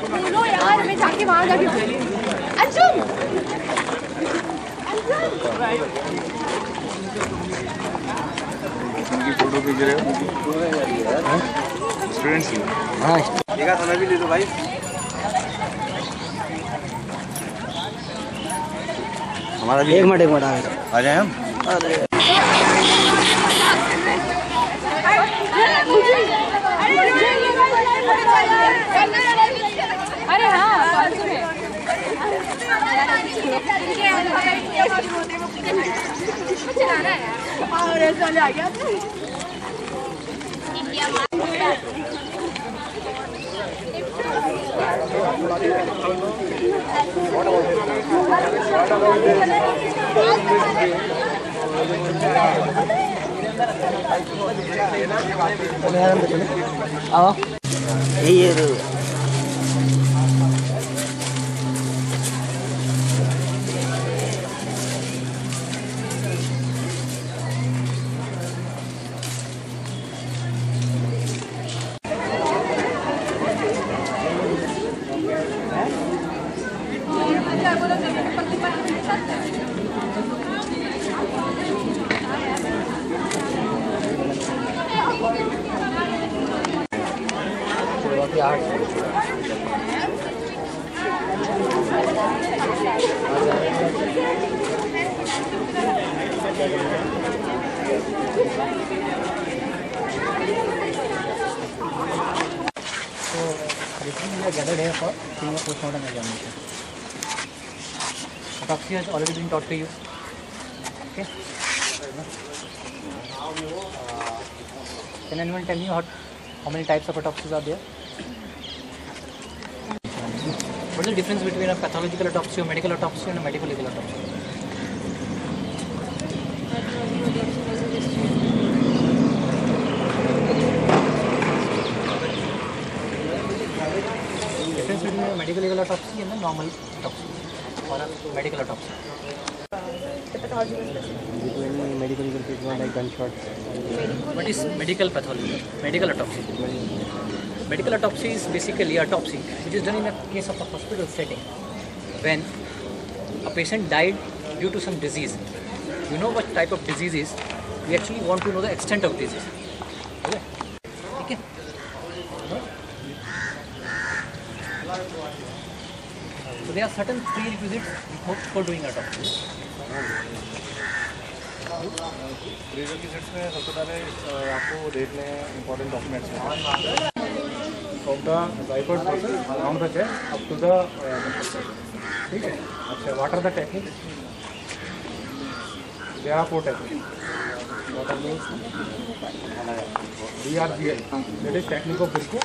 बोलो यार, मैं जाके वहाँ जाके अंजुम उनकी फोटो खींच रहे हो स्टूडेंट्स की? हाँ, एक समय भी ले दो भाई। हमारा भी एक मिनट आ जाए हम। अरे हाँ, चलाना है और ऐसा आ गया आओ ये gathered here for seeing a postmortem examination. Autopsy has already been taught to you. Okay. Can anyone tell me how many types of autopsies are there? What is the difference between a pathological autopsy, a medical autopsy, and a medical legal autopsy? Difference between a medical legal autopsy and a normal autopsy or a medical autopsy? The pathology was specific. Between medical legal people like gunshots. What is medical pathology? Medical autopsy. Medical autopsy is basically autopsy which is done in a case of a hospital setting when a patient died due to some disease. You know what type of disease is? We actually want to know the extent of disease. Okay? Okay? So there are certain prerequisites for doing autopsy. प्रीरेक्विजिट्स में सबसे पहले आपको देखने important documents हैं from the referred person around the chest up to the ठीक है। अच्छा, what are the technique? There are 4 technique. What are those? DRGL, that is technique of brico.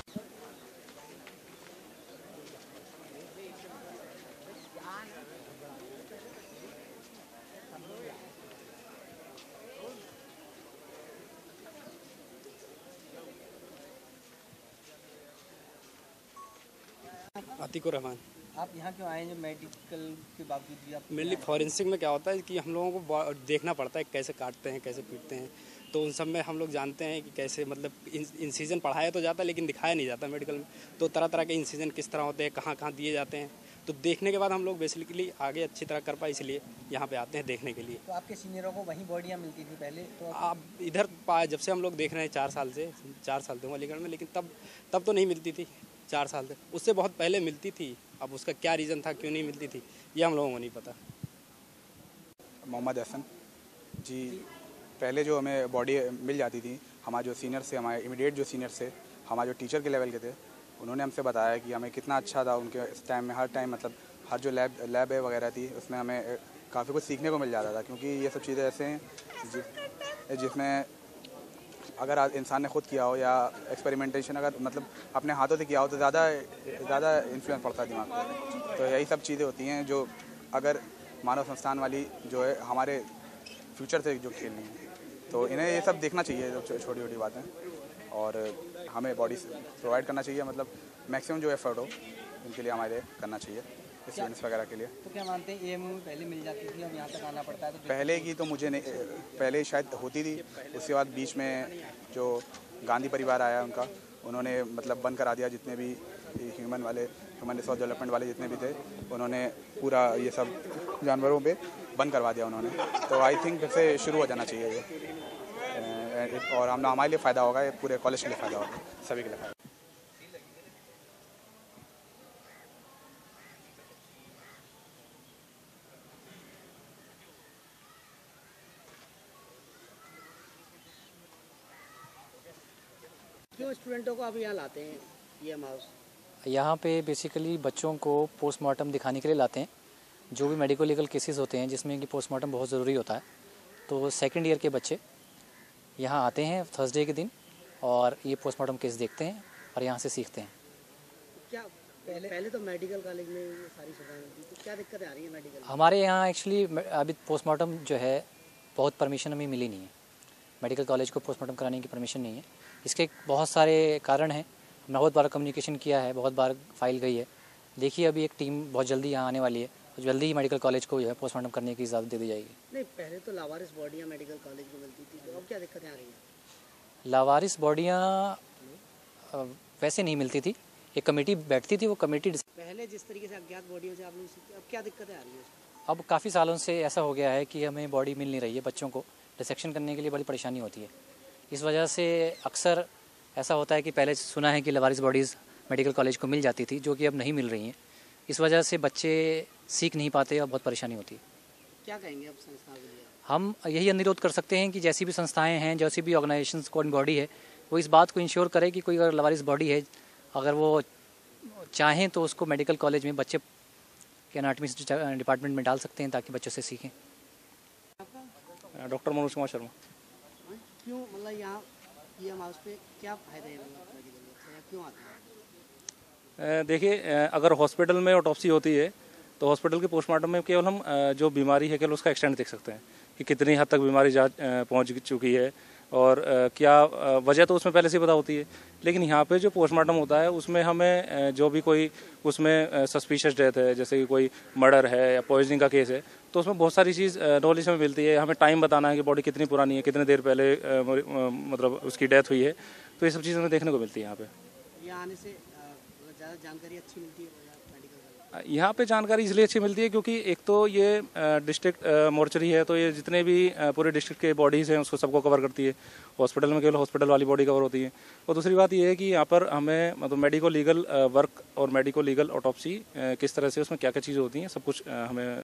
Atikur Rahman. आप यहाँ क्यों आए जो मेडिकल के बावजूद भी आप? मेनली फॉरेंसिक में क्या होता है कि हम लोगों को देखना पड़ता है कैसे काटते हैं, कैसे पीटते हैं, तो उन सब में हम लोग जानते हैं कि कैसे मतलब इंसिजन पढ़ाया तो जाता है लेकिन दिखाया नहीं जाता मेडिकल में। तो तरह तरह के इंसिजन किस तरह होते हैं, कहाँ कहाँ दिए जाते हैं, तो देखने के बाद हम लोग बेसिकली आगे अच्छी तरह कर पाए, इसलिए यहाँ पे आते हैं देखने के लिए। तो आपके सीनियरों को वहीं बॉडियाँ मिलती थी पहले? तो आप इधर पाए जब से हम लोग देख रहे हैं 4 साल से 4 साल थे अलीगढ़ में, लेकिन तब तो नहीं मिलती थी 4 साल से, उससे बहुत पहले मिलती थी। अब उसका क्या रीज़न था, क्यों नहीं मिलती थी, ये हम लोगों को नहीं पता। मोहम्मद हसन जी, पहले जो हमें बॉडी मिल जाती थी, हमारे जो सीनियर से, हमारे इमीडिएट जो सीनियर से, हमारे जो टीचर के लेवल के थे, उन्होंने हमसे बताया कि हमें कितना अच्छा था उनके इस टाइम में। हर टाइम मतलब हर जो लैब है वगैरह थी उसमें हमें काफ़ी कुछ सीखने को मिल जाता था, क्योंकि ये सब चीज़ें ऐसे हैं जिसमें अगर इंसान ने खुद किया हो या एक्सपेरिमेंटेशन अगर मतलब अपने हाथों से किया हो तो ज़्यादा इन्फ्लुएंस पड़ता है दिमाग पर। तो यही सब चीज़ें होती हैं जो अगर मानव संस्थान वाली जो है हमारे फ्यूचर से जो खेलनी है, तो इन्हें ये सब देखना चाहिए, जो छोटी छोटी बातें, और हमें बॉडी प्रोवाइड करना चाहिए, मतलब मैक्सिमम जो एफर्ट हो इनके लिए हमारे करना चाहिए स्टूडेंट्स वगैरह के लिए। तो क्या मानते हैं एएमयू पहले मिल जाती थी, हम यहाँ तक आना पड़ता है? तो पहले की तो मुझे नहीं, पहले शायद होती थी, उसके बाद बीच में जो गांधी परिवार आया उनका, उन्होंने मतलब बंद करा दिया जितने भी ह्यूमन रिसोर्स डेवलपमेंट वाले जितने भी थे, उन्होंने पूरा ये सब जानवरों पे बंद करवा दिया उन्होंने। तो आई थिंक फिर से शुरू हो जाना चाहिए ये, और हमारे लिए फ़ायदा होगा, ये पूरे कॉलेज के लिए फ़ायदा होगा, सभी के लिए फ़ायदा। क्यों स्टूडेंटों को अब यहाँ लाते हैं ईएम हाउस? यहाँ पे बेसिकली बच्चों को पोस्टमार्टम दिखाने के लिए लाते हैं। जो भी मेडिको लीगल केसेस होते हैं जिसमें कि पोस्टमार्टम बहुत ज़रूरी होता है, तो सेकंड ईयर के बच्चे यहाँ आते हैं थर्सडे के दिन और ये पोस्टमार्टम केस देखते हैं और यहाँ से सीखते हैं। क्या पहले तो मेडिकल कॉलेज में ये सारी सुविधाएं होती थी, तो क्या दिक्कतें आ रही है मेडिकल? हमारे यहाँ एक्चुअली अभी पोस्टमार्टम जो है बहुत परमिशन हमें मिली नहीं है, मेडिकल कॉलेज को पोस्टमार्टम कराने की परमिशन नहीं है। इसके बहुत सारे कारण हैं, हमने बहुत बार कम्युनिकेशन किया है, बहुत बार फाइल गई है। देखिए अभी एक टीम बहुत जल्दी यहाँ आने वाली है, तो जल्दी ही मेडिकल कॉलेज को जो है पोस्टमार्टम करने की इजाज़त दे दी जाएगी। नहीं, पहले तो लावारिस बॉडियाँ मेडिकल कॉलेज में मिलती थी, तो अब क्या दिक्कतें आ रही हैं? लावारिस बॉडियाँ वैसे नहीं मिलती थी, एक कमेटी बैठती थी, वो कमेटी पहले जिस तरीके से अज्ञात बॉडियों से आप लोग सीखते, अब क्या दिक्कतें आ रही हैं? अब काफ़ी सालों से ऐसा हो गया है कि हमें बॉडी मिल नहीं रही है, बच्चों को डिसेक्शन करने के लिए बड़ी परेशानी होती है। इस वजह से अक्सर ऐसा होता है कि पहले सुना है कि लावारिस बॉडीज़ मेडिकल कॉलेज को मिल जाती थी, जो कि अब नहीं मिल रही हैं। इस वजह से बच्चे सीख नहीं पाते और बहुत परेशानी होती है। क्या कहेंगे अब संस्था के लिए? हम यही अनुरोध कर सकते हैं कि जैसी भी संस्थाएं हैं, जैसी भी ऑर्गेनाइजेशंस कोई बॉडी है, वो इस बात को इंश्योर करे कि कोई अगर लावारिस बॉडी है, अगर वो चाहें तो उसको मेडिकल कॉलेज में बच्चे के एनाटॉमी डिपार्टमेंट में डाल सकते हैं ताकि बच्चों से सीखें। डॉक्टर मनोज कुमार शर्मा। क्यों मतलब यहाँ ईएम हाउस पे क्या फायदे हैं मेडिकल से, क्यों आते हैं? देखिए, अगर हॉस्पिटल में ऑटोप्सी होती है तो हॉस्पिटल के पोस्टमार्टम में केवल हम जो बीमारी है केवल उसका एक्सटेंट देख सकते हैं कि कितनी हद तक बीमारी पहुंच चुकी है और क्या वजह तो उसमें पहले से पता होती है। लेकिन यहाँ पे जो पोस्टमार्टम होता है उसमें हमें जो भी कोई उसमें सस्पिशियस डेथ है, जैसे कि कोई मर्डर है या पॉइजनिंग का केस है, तो उसमें बहुत सारी चीज़ नॉलेज हमें मिलती है। हमें टाइम बताना है कि बॉडी कितनी पुरानी है, कितने देर पहले मतलब उसकी डेथ हुई है, तो ये सब चीज़ हमें देखने को मिलती है यहाँ पे। यहाँ आने से ज़्यादा जानकारी अच्छी मिलती है मेडिकल? यहाँ पे जानकारी इसलिए अच्छी मिलती है क्योंकि एक तो ये डिस्ट्रिक्ट मोर्चरी है, तो ये जितने भी पूरे डिस्ट्रिक्ट के बॉडीज़ हैं उसको सबको कवर करती है। हॉस्पिटल में केवल हॉस्पिटल वाली बॉडी कवर होती है। और दूसरी बात ये है कि यहाँ पर हमें मतलब मेडिको लीगल वर्क और मेडिको लीगल ऑटोप्सी किस तरह से उसमें क्या क्या चीज़ें होती हैं सब कुछ हमें